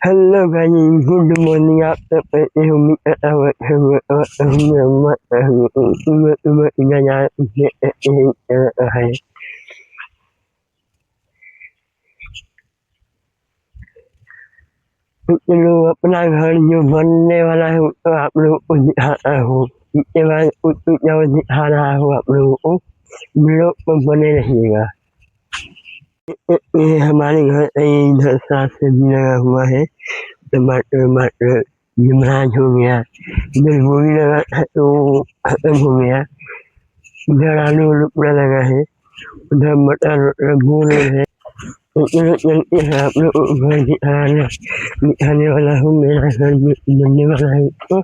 Hello guys, good morning after me lu pernah hari nyuman ne wala आप लोग हो ये बार जाओ हारा हो आप लोग बने रहिएगा ये हमारे घर इधर साथ से भी लगा हुआ है टमाटर इमरान हो गया इधर गोभी लगा तो खत्म हो गया इधर आलू पूरा लगा है उधर मटर गोल है चलते हैं आप लोग घर दिखाने वाला हूँ मेरा घर बनने वाला है तो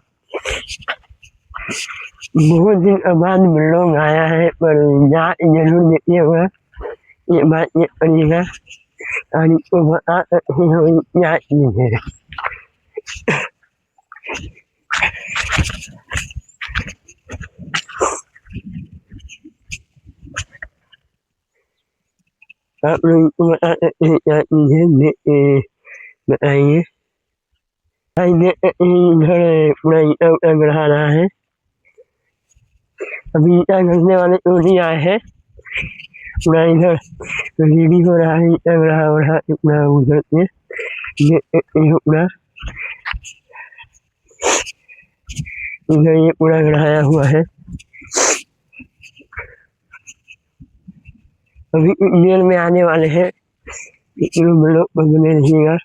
बहुत दिन बाद लोग आया है पर यहाँ जरूर देखिए हुआ ये बात ये करिएगा और इसको बता सकते हो क्या चीज है आप लोग को बता सकते हैं क्या चीज है बताइए घर पूरा ईटा बढ़ा रहा है अभी ईटा घसने वाले तो नहीं आए हैं पूरा इधर रेडी हो रहा है ईटा बढ़ा पूरा उधर से ये पूरा इधर ये पूरा बढ़ाया हुआ है अभी देर में आने वाले हैं लोग बने रहिएगा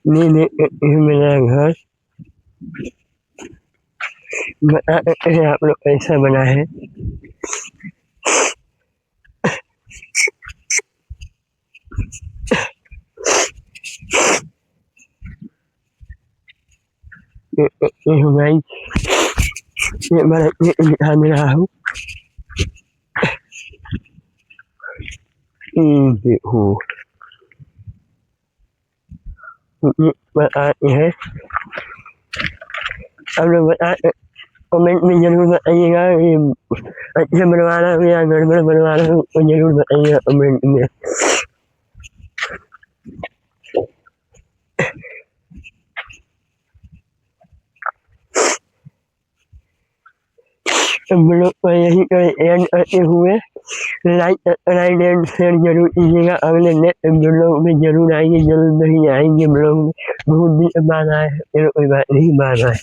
नहीं मेरा घर बता सकते हैं आप लोग कैसा बना है ये मैं दिखाने रहा हूँ देखो ये बताते हैं आप लोग बता कमेंट में जरूर बताइएगा ये अच्छा बनवाना है या गड़बड़ बनवाना है तो जरूर बताइएगा कमेंट में हम लोग को यही एंड करते हुए लाइक सब्सक्राइब एंड शेयर जरूर कीजिएगा अगले नेक्स्ट ब्लॉग में जरूर आएंगे जल्द ही आएंगे ब्लॉग में बहुत दिन बाद आए है कोई बात नहीं बाय बाय